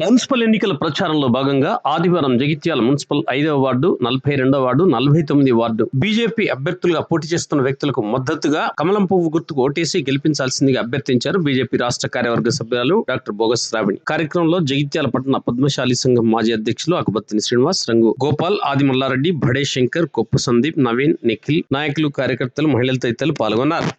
Municipal ఎన్నికల ప్రచారంలో భాగంగా ఆదివారం జగిత్యాల మున్సిపల్ 5వ వార్డు, 42వ వార్డు, 49వ వార్డు బీజేపీ అభ్యర్థులుగా పోటీ చేస్తున్న వ్యక్తులకు మద్దతుగా కమలం పువ్వు గుర్తుకు ఓటేసి గెలిపించాల్సిందిగా అభ్యర్థించారు బీజేపీ రాష్ట్ర కార్యవర్గ సభ్యులు డాక్టర్ బోగస్ శ్రావణి. కార్యక్రమంలో జగిత్యాల పట్టణ పద్మశాలి సంఘం మాజీ అధ్యక్షులు అకబత్తిని శ్రీనివాస్, రంగు గోపాల్, ఆది మల్లారెడ్డి, భడే శంకర్, కొప్పు సందీప్, నవీన్, నిఖిల్, నాయకులు, కార్యకర్తలు, మహిళలు తదితరులు పాల్గొన్నారు.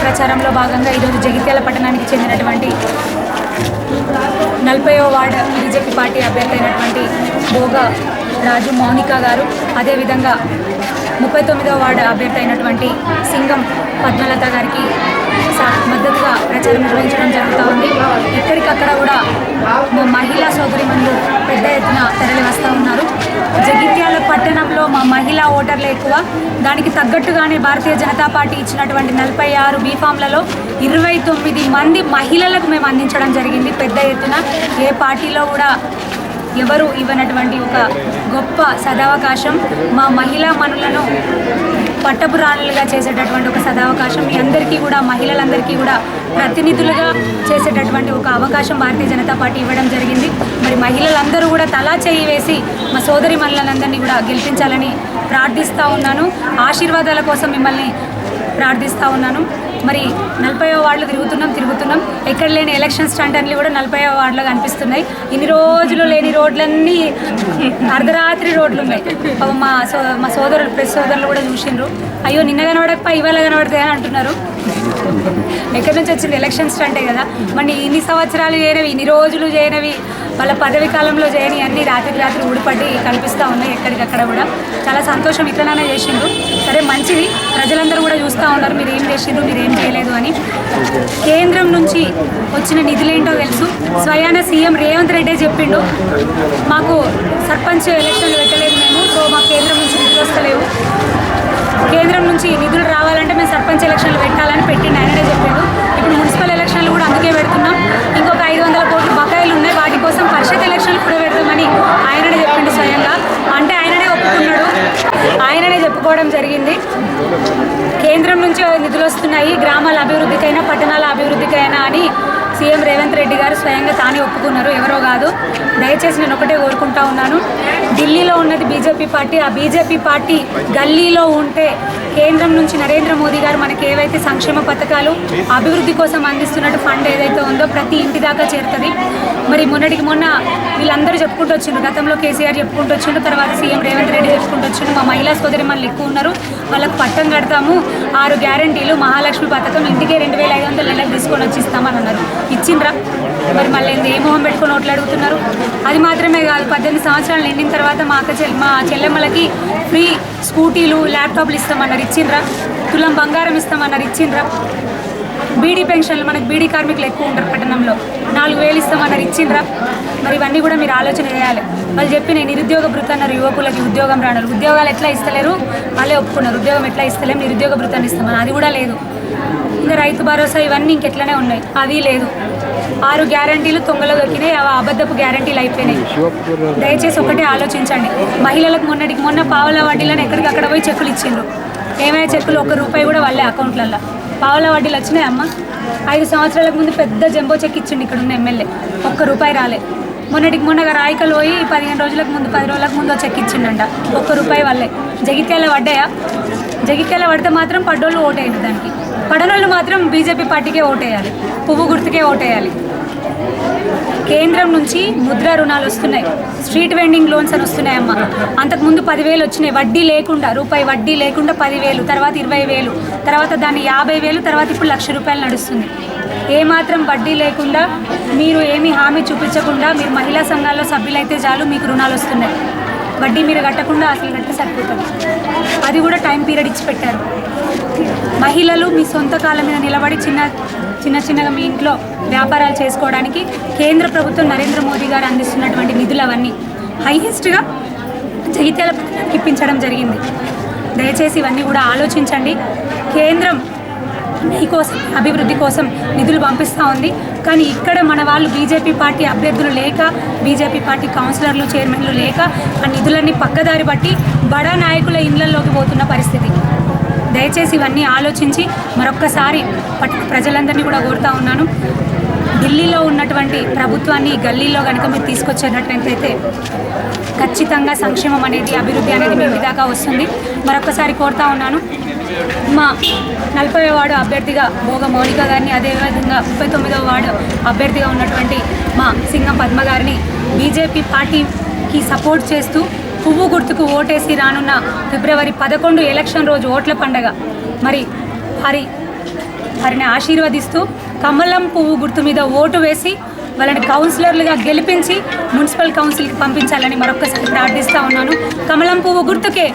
ప్రచారంలో భాగంగా ఈరోజు జగిత్యాల పట్టణానికి చెందినటువంటి 40వ వార్డు బీజేపీ పార్టీ అభ్యర్థి అయినటువంటి భోగ రాజు మౌనిక గారు, అదేవిధంగా 39వ వార్డు అభ్యర్థి అయినటువంటి సింగం పద్మలత గారికి మద్దతుగా ప్రచారం నిర్వహించడం జరుగుతూ ఉంది. ఇక్కడికక్కడ కూడా మా మహిళా సోదరిమణులు పెద్ద ఎత్తున తరలి వస్తూ ఉన్నారు. జగిత్యాల పట్టణంలో మా మహిళా ఓటర్లు ఎక్కువ. దానికి తగ్గట్టుగానే భారతీయ జనతా పార్టీ ఇచ్చినటువంటి 46 బీఫామ్లలో 29 మంది మహిళలకు మేము అందించడం జరిగింది. పెద్ద ఎత్తున ఏ పార్టీలో కూడా ఎవరు ఇవ్వనటువంటి ఒక గొప్ప సదవకాశం, మా మహిళా మనులను పట్టపురాణులుగా చేసేటటువంటి ఒక సదవకాశం, మీ అందరికీ కూడా మహిళలందరికీ కూడా ప్రతినిధులుగా చేసేటటువంటి ఒక అవకాశం భారతీయ జనతా పార్టీ ఇవ్వడం జరిగింది. మరి మహిళలందరూ కూడా తలా చేయి వేసి మా సోదరి మహిళలందరినీ కూడా గెలిపించాలని ప్రార్థిస్తూ ఉన్నాను. ఆశీర్వాదాల కోసం మిమ్మల్ని ప్రార్థిస్తూ ఉన్నాను. మరి 40వ వార్డులో తిరుగుతున్నాం. ఎక్కడ లేని ఎలక్షన్ స్టంటర్లు కూడా 40వ వార్డులో కనిపిస్తున్నాయి. ఇన్ని రోజులు లేని రోడ్లన్నీ అర్ధరాత్రి రోడ్లు ఉన్నాయి. మా సోదరులు ప్రెస్ సోదరులు కూడా చూసిండ్రు. అయ్యో నిన్న కనబడకపోయి ఇవాళ కనబడతాయి అని అంటున్నారు. ఎక్కడి నుంచి వచ్చింది? ఎలక్షన్స్ అంటే కదా. మరి ఇన్ని సంవత్సరాలు చేయనవి, ఇన్ని రోజులు చేయనవి, వాళ్ళ పదవి కాలంలో చేయని అన్ని రాత్రికి రాత్రి ఊడిపడి కనిపిస్తూ ఉన్నాయి ఎక్కడికక్కడ కూడా. చాలా సంతోషం, ఇట్లనే చేసిండ్రు. సరే మంచిది, ప్రజలందరూ కూడా చూస్తూ ఉన్నారు మీరు ఏం చేసిండ్రు, మీరు ఏం చేయలేదు అని. కేంద్రం నుంచి వచ్చిన నిధులేంటో తెలుసు. స్వయాన సీఎం రేవంత్ రెడ్డి చెప్పిండు, మాకు సర్పంచ్ ఎలక్షన్లు పెట్టలేదు మేము, సో మాకు కేంద్రం నుంచి నిధులు వస్తలేవు, కేంద్రం నుంచి నిధులు రావాలంటే మేము సర్పంచ్ ఎలక్షన్లు పెట్టాలని పెట్టిండు, ఆయననే చెప్పిండు. ఇప్పుడు మున్సిపల్ ఎలక్షన్లు కూడా అందుకే పెడుతున్నాం. ఇంకొక 500 కోట్లు బకాయిలు ఉన్నాయి, వాటి కోసం పరిషత్ ఎలక్షన్లు కూడా పెడతామని ఆయననే చెప్పిండు స్వయంగా. అంటే ఆయననే ఒప్పుకున్నాడు, ఆయననే చెప్పుకోవడం జరిగింది. కేంద్రం నుంచి నిధులు వస్తున్నాయి గ్రామాల అభివృద్ధికైనా పట్టణాల అభివృద్ధికైనా అని సీఎం రేవంత్ రెడ్డి గారు స్వయంగా తానే ఒప్పుకున్నారు, ఎవరో కాదు. దయచేసి నేను ఒకటే కోరుకుంటా ఉన్నాను, ఢిల్లీలో ఉన్నది బీజేపీ పార్టీ, ఆ బీజేపీ పార్టీ గల్లీలో ఉంటే కేంద్రం నుంచి నరేంద్ర మోదీ గారు మనకి ఏవైతే సంక్షేమ పథకాలు అభివృద్ధి కోసం అందిస్తున్నట్టు ఫండ్ ఏదైతే ఉందో ప్రతి ఇంటి దాకా చేరుతుంది. మరి మొన్నటికి మొన్న వీళ్ళందరూ చెప్పుకుంటూ వచ్చిండ్రు, గతంలో కేసీఆర్ చెప్పుకుంటూ వచ్చిండ్రు, తర్వాత సీఎం రేవంత్ రెడ్డి చెప్పుకుంటూ వచ్చిండ్రు, మా మహిళా సోదరి మనలు ఎక్కువ ఉన్నారు, వాళ్ళకు పట్టం కడతాము, 6 గ్యారంటీలు, మహాలక్ష్మి పథకం, ఇంటికే 2500 నెలకు తీసుకొని వచ్చి ఇస్తామని అన్నారు. ఇచ్చిండ్రా? మరి మళ్ళీ ఏ మొహం పెట్టుకొని ఓట్లు అడుగుతున్నారు? అది మాత్రమే కాదు, 18 సంవత్సరాలు నిండిన తర్వాత మా చెల్లెమ్మలకి ఫ్రీ స్కూటీలు, ల్యాప్టాప్లు ఇస్తామన్నారు, ఇచ్చిండ్రా? తులం బంగారం ఇస్తామన్నారు, ఇచ్చిండ్రా? బీడీ పెన్షన్లు, మనకు బీడీ కార్మికులు ఎక్కువ ఉంటారు పట్టణంలో, 4000 ఇస్తామన్నారు, ఇచ్చిండ్రా? మరి ఇవన్నీ కూడా మీరు ఆలోచన చేయాలి. వాళ్ళు చెప్పిన నిరుద్యోగ భృతి అన్నారు, యువకులకి ఉద్యోగం రాన్నారు, ఉద్యోగాలు ఎట్లా ఇస్తలేరు, వాళ్ళే ఒప్పుకున్నారు, ఉద్యోగం ఎట్లా ఇస్తలేము, నిరుద్యోగ భృతాన్ని ఇస్తామని, అది కూడా లేదు. ఇంకా రైతు భరోసా ఇవన్నీ ఇంకెట్లనే ఉన్నాయి, అది లేదు. 6 గ్యారంటీలు తొంగలో దొరికినాయి, అబద్ధపు గ్యారంటీలు అయిపోయినాయి. దయచేసి ఒకటే ఆలోచించండి. మహిళలకు మొన్న పావలా వడ్డీలను ఎక్కడికక్కడ పోయి చెక్కులు ఇచ్చిండ్రు, ఏమైనా చెక్కులు ₹1 కూడా వాళ్ళే అకౌంట్లలో. పావలా వడ్డీలు వచ్చినాయి అమ్మ. 5 సంవత్సరాలకు ముందు పెద్ద జంబో చెక్ ఇచ్చిండు ఇక్కడ ఉన్న ఎమ్మెల్యే, ₹1 రాలే. మొన్నగా రాయికలు పోయి 15 రోజులకు ముందు 10 రోజులకు ముందు చెక్ ఇచ్చిండంట, ₹1 వాళ్ళే. జగిత్యాల పడ్డాయా? జగిత్యాల పడితే మాత్రం పడ్డోళ్ళు ఓటేయాలి, దానికి పడనోళ్ళు మాత్రం బీజేపీ పార్టీకే ఓటేయాలి, పువ్వు గుర్తుకే ఓటేయాలి. కేంద్రం నుంచి ముద్ర రుణాలు వస్తున్నాయి, స్ట్రీట్ వెండింగ్ లోన్స్ అని వస్తున్నాయమ్మ. అంతకుముందు 10,000 వచ్చినాయి, వడ్డీ లేకుండా, రూపాయి వడ్డీ లేకుండా 10,000, తర్వాత 20,000, తర్వాత దాన్ని 50,000, తర్వాత ఇప్పుడు ₹1,00,000 నడుస్తుంది. ఏమాత్రం వడ్డీ లేకుండా, మీరు ఏమీ హామీ చూపించకుండా, మీరు మహిళా సంఘాల్లో సభ్యులైతే చాలు మీకు రుణాలు వస్తున్నాయి. వడ్డీ మీరు కట్టకుండా అసలు కట్ట సరిపోతుంది, అది కూడా టైం పీరియడ్ ఇచ్చి పెట్టారు. మహిళలు మీ సొంత కాళ్ళ మీద నిలబడి చిన్నగా మీ ఇంట్లో వ్యాపారాలు చేసుకోవడానికి కేంద్ర ప్రభుత్వం నరేంద్ర మోదీ గారు అందిస్తున్నటువంటి నిధులు అవన్నీ హైయెస్ట్గా జగిత్యాల ఇప్పించడం జరిగింది. దయచేసి ఇవన్నీ కూడా ఆలోచించండి. కేంద్రం మీకోసం అభివృద్ధి కోసం నిధులు పంపిస్తూ ఉంది, కానీ ఇక్కడ మన వాళ్ళు బీజేపీ పార్టీ అభ్యర్థులు లేక, బీజేపీ పార్టీ కౌన్సిలర్లు, చైర్మన్లు లేక ఆ నిధులన్నీ పక్కదారి బట్టి బడా నాయకుల ఇళ్లలోకి పోతున్న పరిస్థితి. దయచేసి ఇవన్నీ ఆలోచించి మరొక్కసారి ప్రజలందరినీ కూడా కోరుతా ఉన్నాను, ఢిల్లీలో ఉన్నటువంటి ప్రభుత్వాన్ని గల్లీలో కనుక మీరు తీసుకొచ్చేటట్లయితే ఖచ్చితంగా సంక్షేమం అనేది, అభివృద్ధి అనేది మీ దాకా వస్తుంది. మరొక్కసారి కోరుతా ఉన్నాను, మా 40వ వార్డు అభ్యర్థిగా భోగ మౌనిక గారిని, అదేవిధంగా 39వ వార్డు అభ్యర్థిగా ఉన్నటువంటి మా సింగం పద్మ గారిని బీజేపీ పార్టీకి సపోర్ట్ చేస్తూ పువ్వు గుర్తుకు ఓటేసి రానున్న ఫిబ్రవరి 11 ఎలక్షన్ రోజు ఓట్ల పండగ మరి వారిని ఆశీర్వదిస్తూ కమలం పువ్వు గుర్తు మీద ఓటు వేసి వాళ్ళని కౌన్సిలర్లుగా గెలిపించి మున్సిపల్ కౌన్సిల్కి పంపించాలని మరొక్కసారి ప్రార్థిస్తూ ఉన్నాను. కమలం పువ్వు గుర్తుకే.